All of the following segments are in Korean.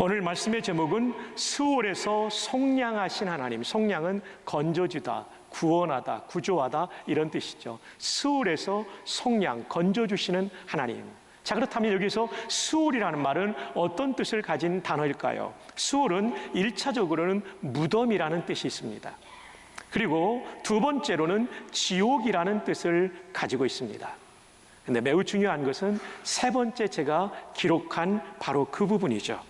오늘 말씀의 제목은 스올에서 속량하신 하나님. 속량은 건져주다, 구원하다, 구조하다 이런 뜻이죠. 스올에서 속량, 건져주시는 하나님. 자, 그렇다면 여기서 스올이라는 말은 어떤 뜻을 가진 단어일까요? 스올은 1차적으로는 무덤이라는 뜻이 있습니다. 그리고 두 번째로는 지옥이라는 뜻을 가지고 있습니다. 근데 매우 중요한 것은 세 번째 제가 기록한 바로 그 부분이죠.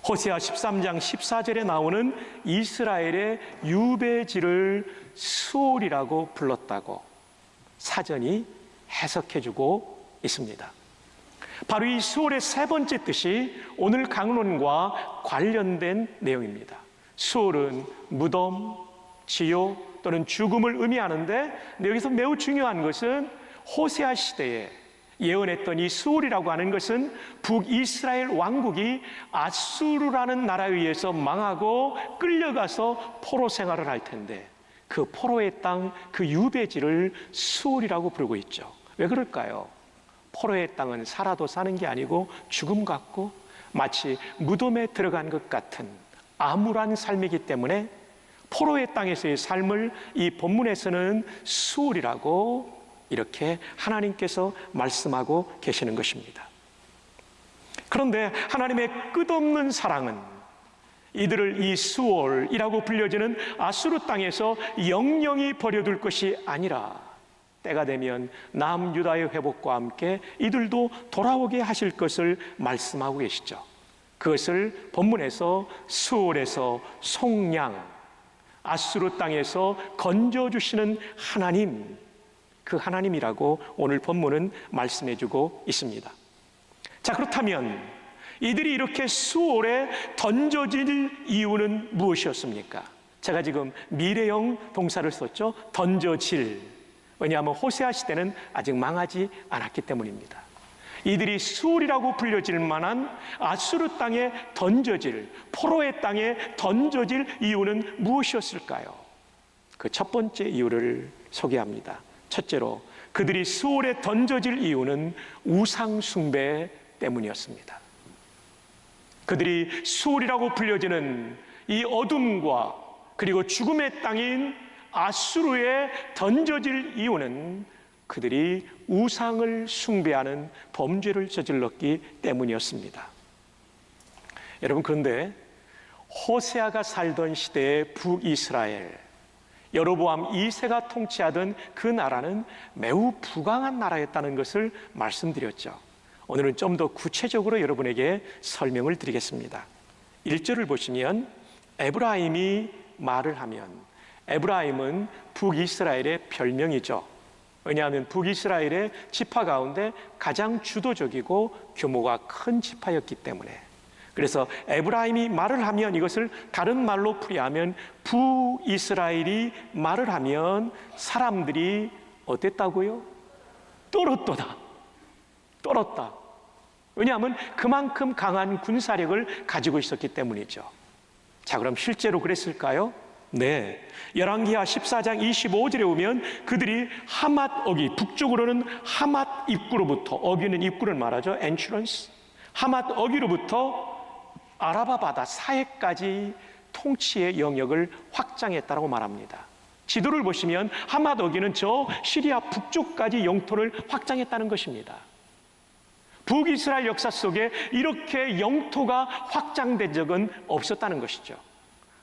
호세아 13장 14절에 나오는 이스라엘의 유배지를 스올이라고 불렀다고 사전이 해석해주고 있습니다. 바로 이 스올의 세 번째 뜻이 오늘 강론과 관련된 내용입니다. 스올은 무덤, 지옥 또는 죽음을 의미하는데 여기서 매우 중요한 것은 호세아 시대에 예언했던 이 스올이라고 하는 것은 북이스라엘 왕국이 아수르라는 나라에 의해서 망하고 끌려가서 포로 생활을 할 텐데 그 포로의 땅, 그 유배지를 스올이라고 부르고 있죠. 왜 그럴까요? 포로의 땅은 살아도 사는 게 아니고 죽음 같고 마치 무덤에 들어간 것 같은 암울한 삶이기 때문에 포로의 땅에서의 삶을 이 본문에서는 스올이라고 이렇게 하나님께서 말씀하고 계시는 것입니다. 그런데 하나님의 끝없는 사랑은 이들을 이 스올이라고 불려지는 아수르 땅에서 영영히 버려둘 것이 아니라 때가 되면 남유다의 회복과 함께 이들도 돌아오게 하실 것을 말씀하고 계시죠. 그것을 본문에서 스올에서 속량, 아수르 땅에서 건져주시는 하나님, 그 하나님이라고 오늘 본문은 말씀해주고 있습니다. 자, 그렇다면 이들이 이렇게 스올에 던져질 이유는 무엇이었습니까? 제가 지금 미래형 동사를 썼죠. 던져질. 왜냐하면 호세아 시대는 아직 망하지 않았기 때문입니다. 이들이 스올이라고 불려질 만한 아수르 땅에 던져질, 포로의 땅에 던져질 이유는 무엇이었을까요? 그 첫 번째 이유를 소개합니다. 첫째로 그들이 스올에 던져질 이유는 우상 숭배 때문이었습니다. 그들이 스올이라고 불려지는 이 어둠과 그리고 죽음의 땅인 아수르에 던져질 이유는 그들이 우상을 숭배하는 범죄를 저질렀기 때문이었습니다. 여러분, 그런데 호세아가 살던 시대의 북이스라엘, 여로보암 2세가 통치하던 그 나라는 매우 부강한 나라였다는 것을 말씀드렸죠. 오늘은 좀 더 구체적으로 여러분에게 설명을 드리겠습니다. 1절을 보시면 에브라임이 말을 하면, 에브라임은 북이스라엘의 별명이죠. 왜냐하면 북이스라엘의 지파 가운데 가장 주도적이고 규모가 큰 지파였기 때문에. 그래서 에브라임이 말을 하면, 이것을 다른 말로 풀이하면 북이스라엘이 말을 하면 사람들이 어땠다고요? 떨었다. 왜냐하면 그만큼 강한 군사력을 가지고 있었기 때문이죠. 자, 그럼 실제로 그랬을까요? 네, 열왕기하 14장 25절에 오면 그들이 하맛 어기, 북쪽으로는 하맛 입구로부터, 어기는 입구를 말하죠. 엔트런스. 하맛 어기로부터 아라바 바다 사해까지 통치의 영역을 확장했다고 말합니다. 지도를 보시면 하맛 어기는 저 시리아 북쪽까지 영토를 확장했다는 것입니다. 북이스라엘 역사 속에 이렇게 영토가 확장된 적은 없었다는 것이죠.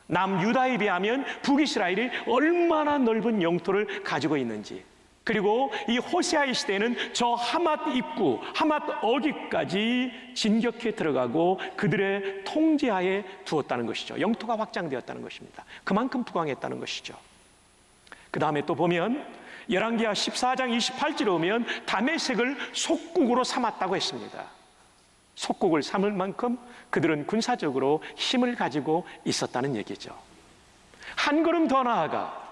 남유다에 비하면 북이스라엘이 얼마나 넓은 영토를 가지고 있는지, 그리고 이 호세아의 시대에는 저 하맛 입구, 하맛 어기까지 진격해 들어가고 그들의 통제하에 두었다는 것이죠. 영토가 확장되었다는 것입니다. 그만큼 부강했다는 것이죠. 그 다음에 또 보면 열왕기하 14장 28절에 오면 다메섹을 속국으로 삼았다고 했습니다. 속국을 삼을 만큼 그들은 군사적으로 힘을 가지고 있었다는 얘기죠. 한 걸음 더 나아가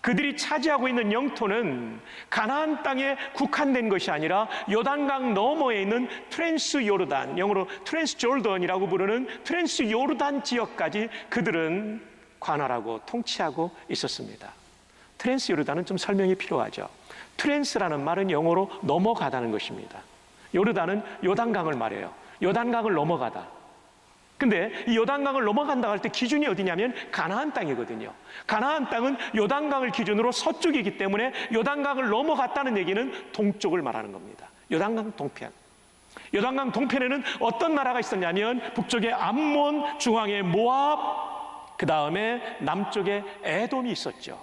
그들이 차지하고 있는 영토는 가나안 땅에 국한된 것이 아니라 요단강 너머에 있는 트랜스 요르단, 영어로 트랜스 조던이라고 부르는 트랜스 요르단 지역까지 그들은 관할하고 통치하고 있었습니다. 트랜스 요르단은 좀 설명이 필요하죠. 트랜스라는 말은 영어로 넘어가다는 것입니다. 요르단은 요단강을 말해요. 요단강을 넘어가다. 근데 이 요단강을 넘어간다 할 때 기준이 어디냐면 가나안 땅이거든요. 가나안 땅은 요단강을 기준으로 서쪽이기 때문에 요단강을 넘어갔다는 얘기는 동쪽을 말하는 겁니다. 요단강 동편. 요단강 동편에는 어떤 나라가 있었냐면 북쪽에 암몬, 중앙에 모압, 그 다음에 남쪽에 에돔이 있었죠.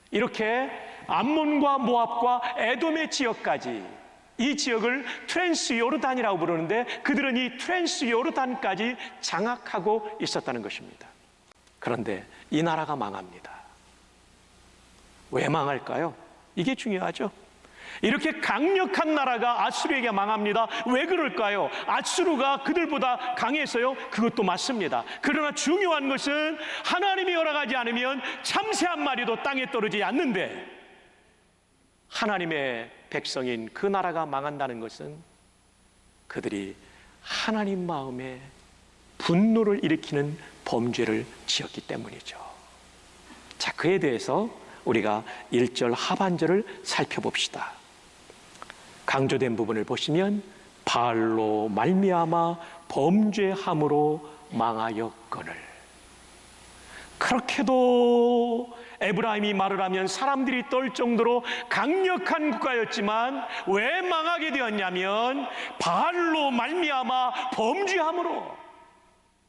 이렇게 암몬과 모압과 에돔의 지역까지, 이 지역을 트랜스 요르단이라고 부르는데 그들은 이 트랜스 요르단까지 장악하고 있었다는 것입니다. 그런데 이 나라가 망합니다. 왜 망할까요? 이게 중요하죠. 이렇게 강력한 나라가 아수르에게 망합니다. 왜 그럴까요? 아수르가 그들보다 강해서요? 그것도 맞습니다. 그러나 중요한 것은 하나님이 허락하지 않으면 참새 한 마리도 땅에 떨어지지 않는데, 하나님의 백성인 그 나라가 망한다는 것은 그들이 하나님 마음에 분노를 일으키는 범죄를 지었기 때문이죠. 자, 그에 대해서 우리가 1절 하반절을 살펴봅시다. 강조된 부분을 보시면 바알로 말미암아 범죄함으로 망하였거늘. 그렇게도 에브라임이 말을 하면 사람들이 떨 정도로 강력한 국가였지만 왜 망하게 되었냐면 바알로 말미암아 범죄함으로.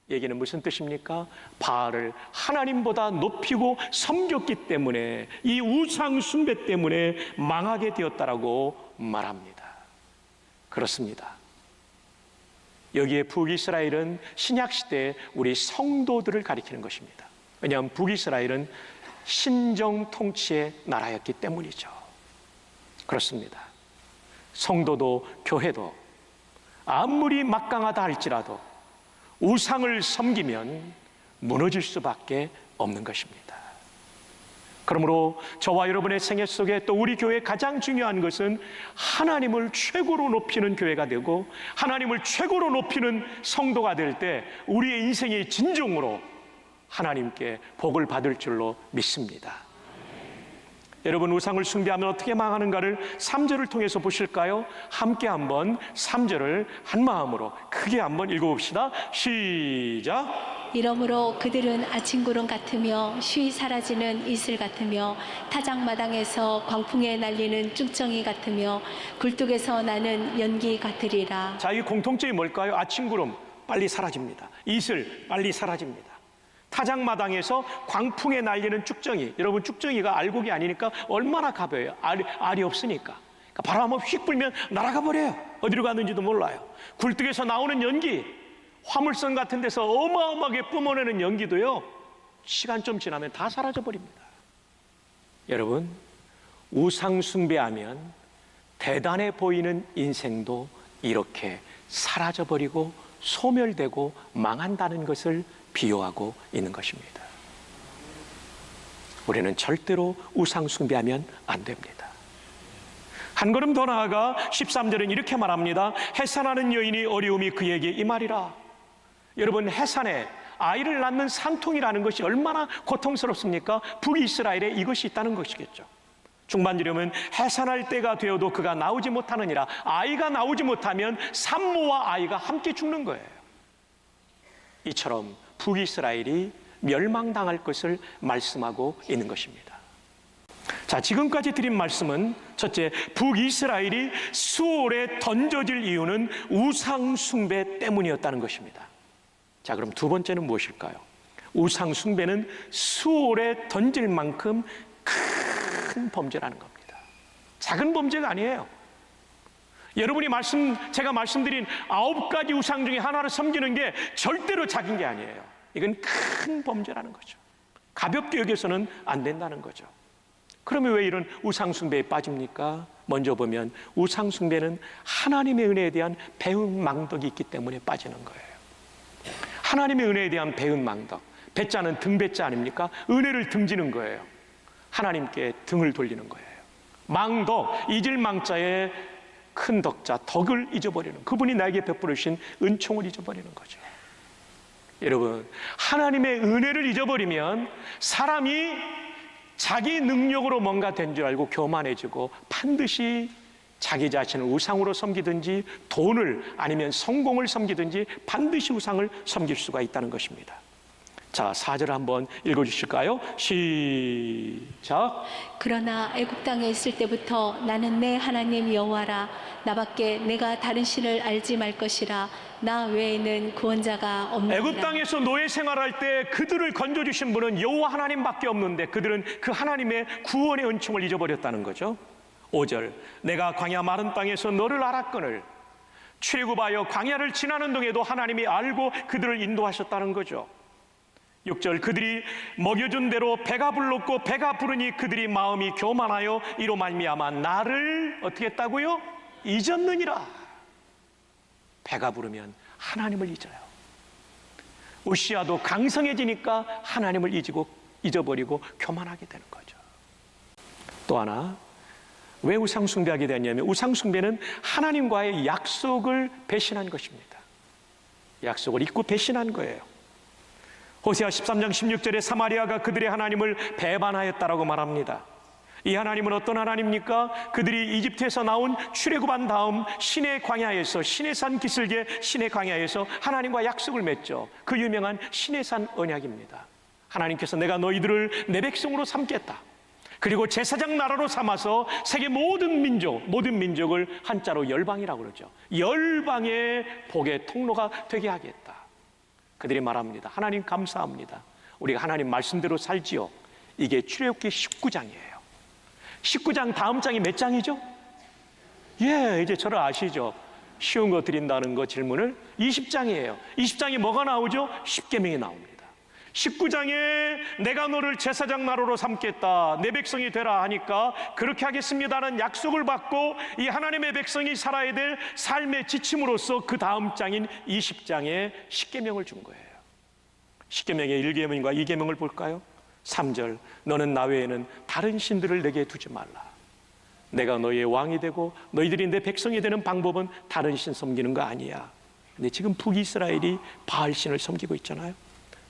얘기는 무슨 뜻입니까? 바알을 하나님보다 높이고 섬겼기 때문에, 이 우상 숭배 때문에 망하게 되었다라고 말합니다. 그렇습니다. 여기에 북이스라엘은 신약시대에 우리 성도들을 가리키는 것입니다. 왜냐하면 북이스라엘은 신정 통치의 나라였기 때문이죠. 그렇습니다. 성도도 교회도 아무리 막강하다 할지라도 우상을 섬기면 무너질 수밖에 없는 것입니다. 그러므로 저와 여러분의 생애 속에 또 우리 교회의 가장 중요한 것은 하나님을 최고로 높이는 교회가 되고 하나님을 최고로 높이는 성도가 될 때 우리의 인생의 진정으로 하나님께 복을 받을 줄로 믿습니다. 여러분, 우상을 숭배하면 어떻게 망하는가를 3절을 통해서 보실까요? 함께 한번 3절을 한 마음으로 크게 한번 읽어봅시다. 시작. 이러므로 그들은 아침구름 같으며 쉬이 사라지는 이슬 같으며 타작마당에서 광풍에 날리는 쭉정이 같으며 굴뚝에서 나는 연기 같으리라. 자, 이 공통점이 뭘까요? 아침구름 빨리 사라집니다. 이슬 빨리 사라집니다. 타작마당에서 광풍에 날리는 쭉정이, 여러분 쭉정이가 알곡이 아니니까 얼마나 가벼워요. 알이 없으니까. 그러니까 바람 한번 휙 불면 날아가 버려요. 어디로 갔는지도 몰라요. 굴뚝에서 나오는 연기, 화물선 같은 데서 어마어마하게 뿜어내는 연기도요, 시간 좀 지나면 다 사라져 버립니다. 여러분, 우상 숭배하면 대단해 보이는 인생도 이렇게 사라져 버리고 소멸되고 망한다는 것을 비유하고 있는 것입니다. 우리는 절대로 우상 숭배하면 안 됩니다. 한 걸음 더 나아가 13절은 이렇게 말합니다. 해산하는 여인이 어려움이 그에게 임하리라. 여러분, 해산에 아이를 낳는 산통이라는 것이 얼마나 고통스럽습니까? 북이스라엘에 이것이 있다는 것이겠죠. 중반절이면 해산할 때가 되어도 그가 나오지 못하느니라. 아이가 나오지 못하면 산모와 아이가 함께 죽는 거예요. 이처럼 북이스라엘이 멸망당할 것을 말씀하고 있는 것입니다. 자, 지금까지 드린 말씀은 첫째, 북이스라엘이 수월에 던져질 이유는 우상 숭배 때문이었다는 것입니다. 자, 그럼 두 번째는 무엇일까요? 우상 숭배는 수월에 던질 만큼 큰 범죄라는 겁니다. 작은 범죄가 아니에요. 여러분이 제가 말씀드린 9가지 우상 중에 하나를 섬기는 게 절대로 작은 게 아니에요. 이건 큰 범죄라는 거죠. 가볍게 여겨서는 안 된다는 거죠. 그러면 왜 이런 우상 숭배에 빠집니까? 먼저 보면 우상 숭배는 하나님의 은혜에 대한 배은망덕이 있기 때문에 빠지는 거예요. 하나님의 은혜에 대한 배은망덕. 배자는 등배자 아닙니까? 은혜를 등지는 거예요. 하나님께 등을 돌리는 거예요. 망덕, 잊을망자에 큰 덕자, 덕을 잊어버리는, 그분이 나에게 베풀으신 은총을 잊어버리는 거죠. 여러분, 하나님의 은혜를 잊어버리면 사람이 자기 능력으로 뭔가 된 줄 알고 교만해지고 반드시 자기 자신을 우상으로 섬기든지 돈을 아니면 성공을 섬기든지 반드시 우상을 섬길 수가 있다는 것입니다. 자, 4절 한번 읽어주실까요? 시작. 그러나 애굽 땅에 있을 때부터 나는 내 하나님 여호와라. 나밖에 내가 다른 신을 알지 말 것이라. 나 외에는 구원자가 없느니라. 애굽 땅에서 노예 생활할 때 그들을 건져주신 분은 여호와 하나님밖에 없는데 그들은 그 하나님의 구원의 은총을 잊어버렸다는 거죠. 5절. 내가 광야 마른 땅에서 너를 알았거늘. 출애굽하여 광야를 지나는 동에도 하나님이 알고 그들을 인도하셨다는 거죠. 6절. 그들이 먹여준 대로 배가 불렀고 배가 부르니 그들이 마음이 교만하여 이로 말미암아 나를 어떻게 했다고요? 잊었느니라. 배가 부르면 하나님을 잊어요. 우시아도 강성해지니까 하나님을 잊어버리고 교만하게 되는 거죠. 또 하나, 왜 우상 숭배하게 되냐면 우상 숭배는 하나님과의 약속을 배신한 것입니다. 약속을 잊고 배신한 거예요. 호세아 13장 16절에 사마리아가 그들의 하나님을 배반하였다라고 말합니다. 이 하나님은 어떤 하나님입니까? 그들이 이집트에서 나온 출애굽한 다음 시내 광야에서 시내산 기슭의 시내 광야에서 하나님과 약속을 맺죠. 그 유명한 시내산 언약입니다. 하나님께서 내가 너희들을 내 백성으로 삼겠다. 그리고 제사장 나라로 삼아서 세계 모든 민족을 한자로 열방이라고 그러죠. 열방의 복의 통로가 되게 하겠다. 그들이 말합니다. 하나님 감사합니다. 우리가 하나님 말씀대로 살지요. 이게 출애굽기 19장이에요. 19장 다음 장이 몇 장이죠? 예, 이제 저를 아시죠? 쉬운 거 드린다는 거 질문을 20장이에요. 20장이 뭐가 나오죠? 십계명이 나옵니다. 19장에 내가 너를 제사장 나라로 삼겠다, 내 백성이 되라 하니까 그렇게 하겠습니다라는 약속을 받고 이 하나님의 백성이 살아야 될 삶의 지침으로서 그 다음 장인 20장에 십계명을 준 거예요. 십계명의 1계명과 2계명을 볼까요? 3절. 너는 나 외에는 다른 신들을 내게 두지 말라. 내가 너희의 왕이 되고 너희들이 내 백성이 되는 방법은 다른 신 섬기는 거 아니야. 근데 지금 북이스라엘이 바알신을 섬기고 있잖아요.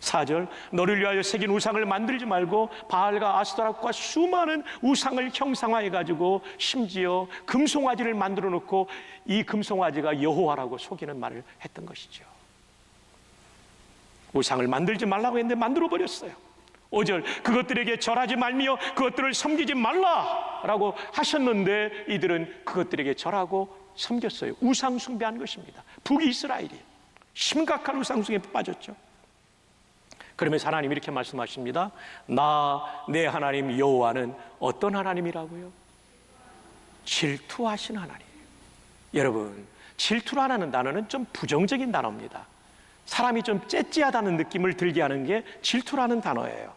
4절. 너를 위하여 새긴 우상을 만들지 말고 바알과 아스토락과 수많은 우상을 형상화해 가지고 심지어 금송아지를 만들어 놓고 이 금송아지가 여호와라고 속이는 말을 했던 것이죠. 우상을 만들지 말라고 했는데 만들어 버렸어요. 5절. 그것들에게 절하지 말며 그것들을 섬기지 말라라고 하셨는데 이들은 그것들에게 절하고 섬겼어요. 우상 숭배한 것입니다. 북이스라엘이 심각한 우상 숭배에 빠졌죠. 그러면서 하나님 이렇게 말씀하십니다. 내 하나님 여호와는 어떤 하나님이라고요? 질투하신 하나님. 여러분, 질투라는 단어는 좀 부정적인 단어입니다. 사람이 좀 째째하다는 느낌을 들게 하는 게 질투라는 단어예요.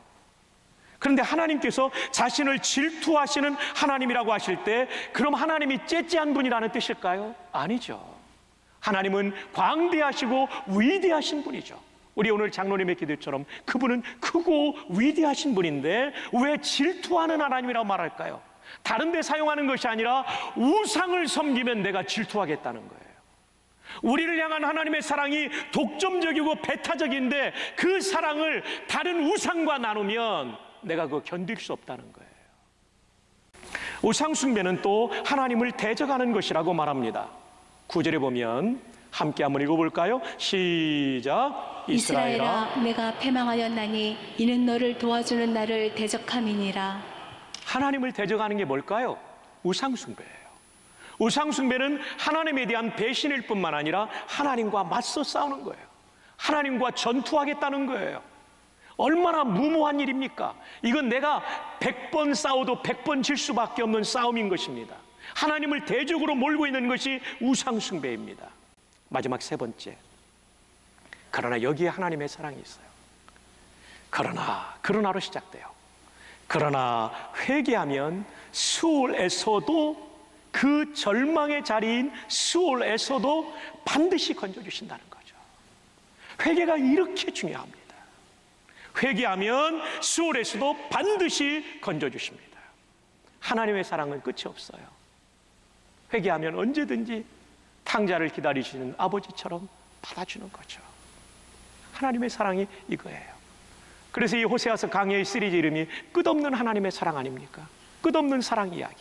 그런데 하나님께서 자신을 질투하시는 하나님이라고 하실 때 그럼 하나님이 째째한 분이라는 뜻일까요? 아니죠. 하나님은 광대하시고 위대하신 분이죠. 우리 오늘 장로님의 기도처럼 그분은 크고 위대하신 분인데 왜 질투하는 하나님이라고 말할까요? 다른 데 사용하는 것이 아니라 우상을 섬기면 내가 질투하겠다는 거예요. 우리를 향한 하나님의 사랑이 독점적이고 배타적인데 그 사랑을 다른 우상과 나누면 내가 그거 견딜 수 없다는 거예요. 우상 숭배는 또 하나님을 대적하는 것이라고 말합니다. 9절에 보면 함께 한번 읽어볼까요? 시작. 이스라엘아, 내가 패망하였나니 이는 너를 도와주는 나를 대적함이니라. 하나님을 대적하는 게 뭘까요? 우상 숭배예요. 우상 숭배는 하나님에 대한 배신일 뿐만 아니라 하나님과 맞서 싸우는 거예요. 하나님과 전투하겠다는 거예요. 얼마나 무모한 일입니까? 이건 내가 100번 싸워도 100번 질 수밖에 없는 싸움인 것입니다. 하나님을 대적으로 몰고 있는 것이 우상 숭배입니다. 마지막 세 번째. 그러나 여기에 하나님의 사랑이 있어요. 그러나로 시작돼요. 그러나 회개하면 수올에서도 그 절망의 자리인 수올에서도 반드시 건져주신다는 거죠. 회개가 이렇게 중요합니다. 회개하면 수올에서도 반드시 건져주십니다. 하나님의 사랑은 끝이 없어요. 회개하면 언제든지 탕자를 기다리시는 아버지처럼 받아주는 거죠. 하나님의 사랑이 이거예요. 그래서 이 호세아서 강해의 시리즈 이름이 끝없는 하나님의 사랑 아닙니까? 끝없는 사랑 이야기.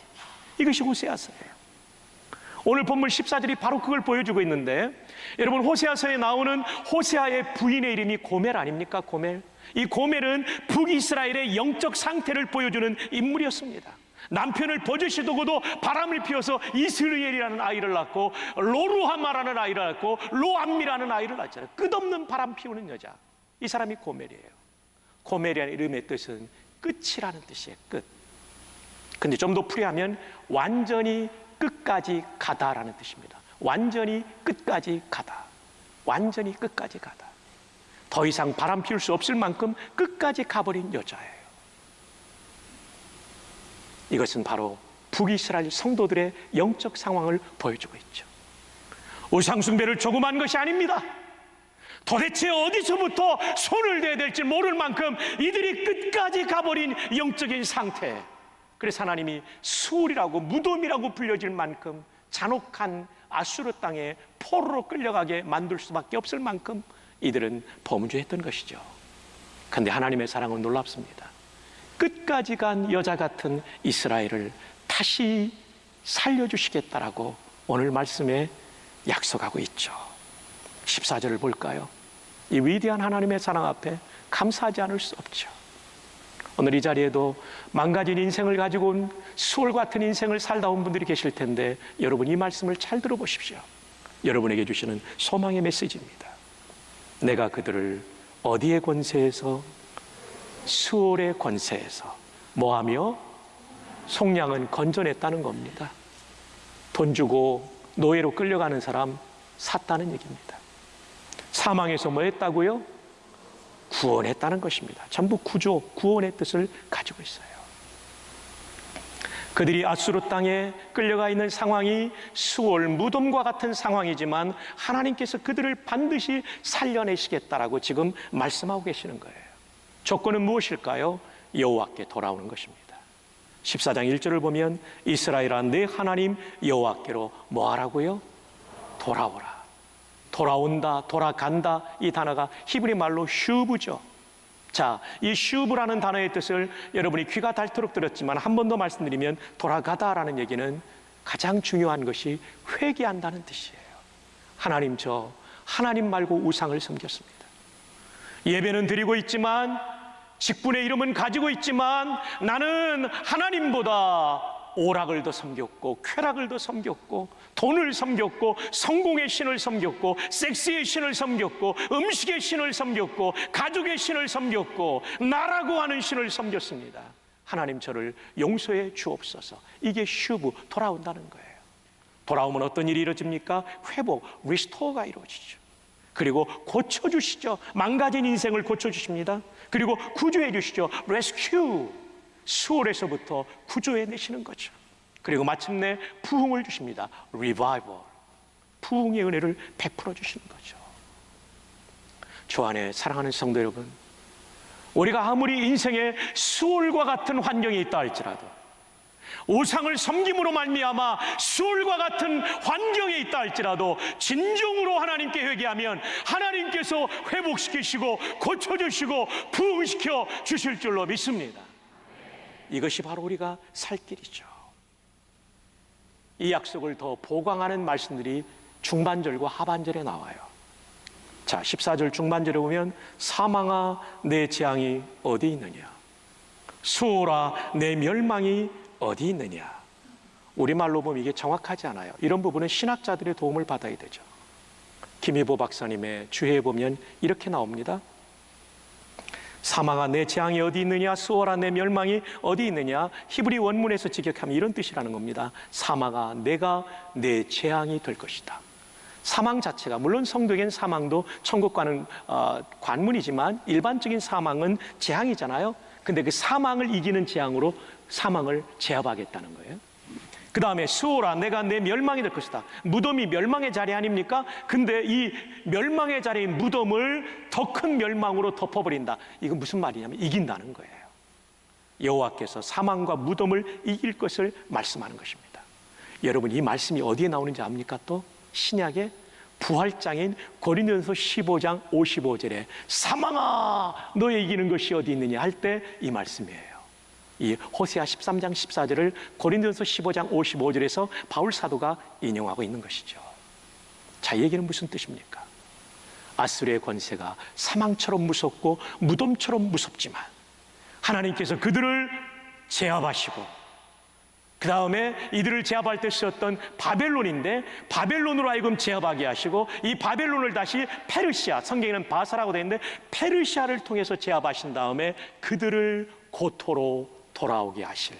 이것이 호세아서예요. 오늘 본문 14절이 바로 그걸 보여주고 있는데, 여러분 호세아서에 나오는 호세아의 부인의 이름이 고멜 아닙니까? 고멜. 이 고멜은 북이스라엘의 영적 상태를 보여주는 인물이었습니다. 남편을 버젓이 두고도 바람을 피워서 이스라엘이라는 아이를 낳고 로루하마라는 아이를 낳고 로암미라는 아이를 낳잖아요. 끝없는 바람 피우는 여자. 이 사람이 고멜이에요. 고멜이라는 이름의 뜻은 끝이라는 뜻이에요. 끝. 근데 좀 더 풀이하면 완전히 끝까지 가다라는 뜻입니다. 완전히 끝까지 가다. 완전히 끝까지 가다. 더 이상 바람 피울 수 없을 만큼 끝까지 가버린 여자예요. 이것은 바로 북이스라엘 성도들의 영적 상황을 보여주고 있죠. 우상숭배를 조금한 것이 아닙니다. 도대체 어디서부터 손을 대야 될지 모를 만큼 이들이 끝까지 가버린 영적인 상태. 그래서 하나님이 수울이라고 무덤이라고 불려질 만큼 잔혹한 아수르 땅에 포로로 끌려가게 만들 수밖에 없을 만큼 이들은 범죄했던 것이죠. 그런데 하나님의 사랑은 놀랍습니다. 끝까지 간 여자 같은 이스라엘을 다시 살려주시겠다라고 오늘 말씀에 약속하고 있죠. 14절을 볼까요? 이 위대한 하나님의 사랑 앞에 감사하지 않을 수 없죠. 오늘 이 자리에도 망가진 인생을 가지고 온 수월 같은 인생을 살다 온 분들이 계실 텐데, 여러분 이 말씀을 잘 들어보십시오. 여러분에게 주시는 소망의 메시지입니다. 내가 그들을 어디의 권세에서? 수월의 권세에서 뭐하며? 속량은 건져냈다는 겁니다. 돈 주고 노예로 끌려가는 사람 샀다는 얘기입니다. 사망에서 뭐 했다고요? 구원했다는 것입니다. 전부 구조, 구원의 뜻을 가지고 있어요. 그들이 아수르 땅에 끌려가 있는 상황이 수월 무덤과 같은 상황이지만 하나님께서 그들을 반드시 살려내시겠다라고 지금 말씀하고 계시는 거예요. 조건은 무엇일까요? 여호와께 돌아오는 것입니다. 14장 1절을 보면 이스라엘아 내 하나님 여호와께로 뭐하라고요? 돌아오라. 돌아온다, 돌아간다, 이 단어가 히브리 말로 슈브죠. 자, 이 슈브라는 단어의 뜻을 여러분이 귀가 닳도록 들었지만 한 번 더 말씀드리면 돌아가다라는 얘기는 가장 중요한 것이 회개한다는 뜻이에요. 하나님, 저 하나님 말고 우상을 섬겼습니다. 예배는 드리고 있지만, 직분의 이름은 가지고 있지만 나는 하나님보다 오락을 더 섬겼고 쾌락을 더 섬겼고 돈을 섬겼고 성공의 신을 섬겼고 섹스의 신을 섬겼고 음식의 신을 섬겼고 가족의 신을 섬겼고 나라고 하는 신을 섬겼습니다. 하나님 저를 용서해 주옵소서. 이게 슈브, 돌아온다는 거예요. 돌아오면 어떤 일이 이루어집니까? 회복, 리스토어가 이루어지죠. 그리고 고쳐주시죠. 망가진 인생을 고쳐주십니다. 그리고 구조해 주시죠. 레스큐, 수월에서부터 구조해 내시는 거죠. 그리고 마침내 부흥을 주십니다. 리바이벌, 부흥의 은혜를 베풀어 주시는 거죠. 주 안에 사랑하는 성도 여러분, 우리가 아무리 인생에 수월과 같은 환경이 있다 할지라도, 우상을 섬김으로 말미암아 수월과 같은 환경에 있다 할지라도 진정으로 하나님께 회개하면 하나님께서 회복시키시고 고쳐주시고 부흥시켜 주실 줄로 믿습니다. 이것이 바로 우리가 살 길이죠. 이 약속을 더 보강하는 말씀들이 중반절과 하반절에 나와요. 자, 14절 중반절에 보면 사망아 내 재앙이 어디 있느냐, 수월아 내 멸망이 어디 있느냐. 우리말로 보면 이게 정확하지 않아요. 이런 부분은 신학자들의 도움을 받아야 되죠. 김희보 박사님의 주해에 보면 이렇게 나옵니다. 사망아 내 재앙이 어디 있느냐, 수월아 내 멸망이 어디 있느냐. 히브리 원문에서 직역하면 이런 뜻이라는 겁니다. 사망아 내가 내 재앙이 될 것이다. 사망 자체가, 물론 성도에겐 사망도 천국과는 관문이지만 일반적인 사망은 재앙이잖아요. 근데 그 사망을 이기는 재앙으로 사망을 제압하겠다는 거예요. 그 다음에 수월아 내가 내 멸망이 될 것이다. 무덤이 멸망의 자리 아닙니까? 근데 이 멸망의 자리인 무덤을 더 큰 멸망으로 덮어버린다. 이건 무슨 말이냐면 이긴다는 거예요. 여호와께서 사망과 무덤을 이길 것을 말씀하는 것입니다. 여러분 이 말씀이 어디에 나오는지 압니까? 또 신약의 부활장인 고린도전서 15장 55절에 사망아 너의 이기는 것이 어디 있느냐 할 때 이 말씀이에요. 이 호세아 13장 14절을 고린도전서 15장 55절에서 바울 사도가 인용하고 있는 것이죠. 자, 이 얘기는 무슨 뜻입니까? 아수르의 권세가 사망처럼 무섭고 무덤처럼 무섭지만 하나님께서 그들을 제압하시고 그 다음에 이들을 제압할 때 쓰였던 바벨론인데 바벨론으로 하여금 제압하게 하시고 이 바벨론을 다시 페르시아, 성경에는 바사라고 되어 있는데 페르시아를 통해서 제압하신 다음에 그들을 고토로 돌아오게 하실,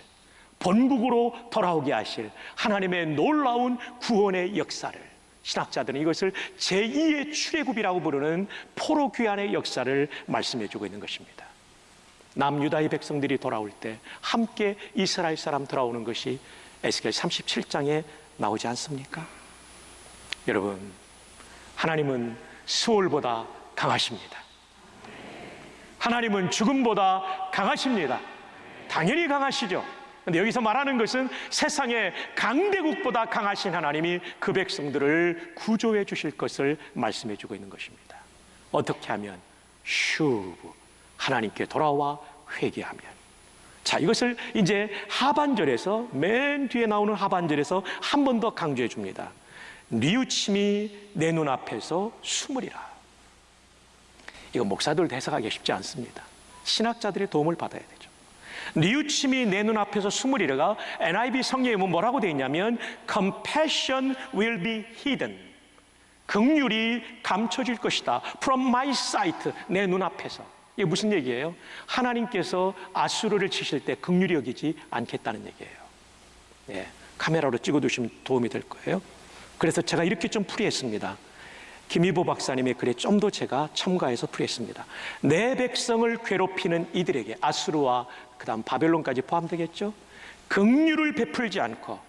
본국으로 돌아오게 하실 하나님의 놀라운 구원의 역사를, 신학자들은 이것을 제2의 출애굽이라고 부르는 포로 귀환의 역사를 말씀해 주고 있는 것입니다. 남유다의 백성들이 돌아올 때 함께 이스라엘 사람 돌아오는 것이 에스겔 37장에 나오지 않습니까? 여러분, 하나님은 수월보다 강하십니다. 하나님은 죽음보다 강하십니다. 당연히 강하시죠. 그런데 여기서 말하는 것은 세상의 강대국보다 강하신 하나님이 그 백성들을 구조해 주실 것을 말씀해 주고 있는 것입니다. 어떻게 하면? 하나님께 돌아와 회개하면. 자, 이것을 이제 하반절에서, 맨 뒤에 나오는 하반절에서 한 번 더 강조해 줍니다. 뉘우침이 내 눈앞에서 숨으리라. 이거 목사들 해석하기 쉽지 않습니다. 신학자들의 도움을 받아야 되죠. 뉘우침이 내 눈앞에서 숨으리라가 NIV 성경에 뭐라고 되어 있냐면 Compassion will be hidden. 긍휼이 감춰질 것이다. From my sight, 내 눈앞에서. 이게 무슨 얘기예요? 하나님께서 아수르를 치실 때 긍휼히 여기지 않겠다는 얘기예요. 네, 카메라로 찍어두시면 도움이 될 거예요. 그래서 제가 이렇게 좀 풀이했습니다. 김희보 박사님의 글에 좀 더 제가 첨가해서 풀이했습니다. 내 백성을 괴롭히는 이들에게, 아수르와 그 다음 바벨론까지 포함되겠죠? 긍휼을 베풀지 않고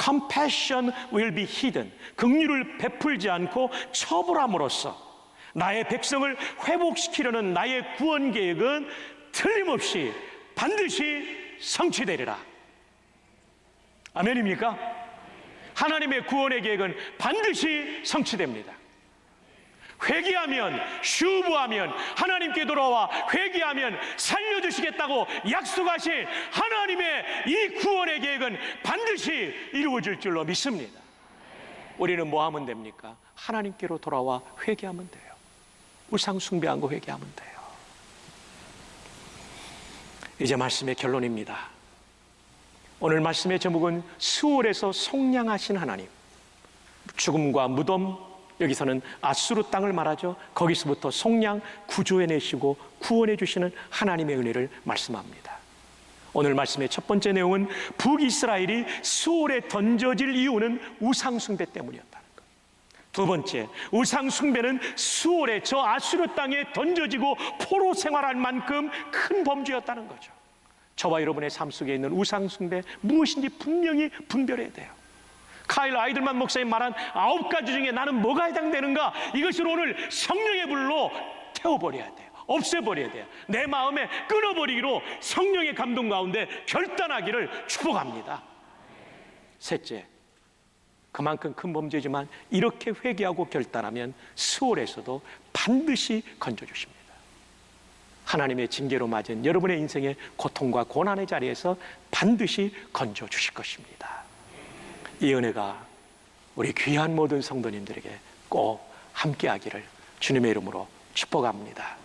Compassion will be hidden. 긍휼을 베풀지 않고 처벌함으로써 나의 백성을 회복시키려는 나의 구원 계획은 틀림없이 반드시 성취되리라. 아멘입니까? 하나님의 구원의 계획은 반드시 성취됩니다. 회개하면, 슈브하면, 하나님께 돌아와 회개하면 살려주시겠다고 약속하신 하나님의 이 구원의 계획은 반드시 이루어질 줄로 믿습니다. 우리는 뭐 하면 됩니까? 하나님께로 돌아와 회개하면 돼요. 우상 숭배한 거 회개하면 돼요. 이제 말씀의 결론입니다. 오늘 말씀의 제목은 수월에서 속량하신 하나님. 죽음과 무덤, 여기서는 아수르 땅을 말하죠. 거기서부터 속량, 구조해내시고 구원해 주시는 하나님의 은혜를 말씀합니다. 오늘 말씀의 첫 번째 내용은 북이스라엘이 수월에 던져질 이유는 우상 숭배 때문이었다는 것. 두 번째, 우상 숭배는 수월에 저 아수르 땅에 던져지고 포로 생활할 만큼 큰 범죄였다는 거죠. 저와 여러분의 삶 속에 있는 우상 숭배 무엇인지 분명히 분별해야 돼요. 카일 아이들만 목사님 말한 9가지 중에 나는 뭐가 해당되는가? 이것을 오늘 성령의 불로 태워버려야 돼요. 없애버려야 돼요. 내 마음에 끊어버리기로 성령의 감동 가운데 결단하기를 축복합니다. 셋째, 그만큼 큰 범죄지만 이렇게 회개하고 결단하면 수월에서도 반드시 건져주십니다. 하나님의 징계로 맞은 여러분의 인생의 고통과 고난의 자리에서 반드시 건져주실 것입니다. 이 은혜가 우리 귀한 모든 성도님들에게 꼭 함께하기를 주님의 이름으로 축복합니다.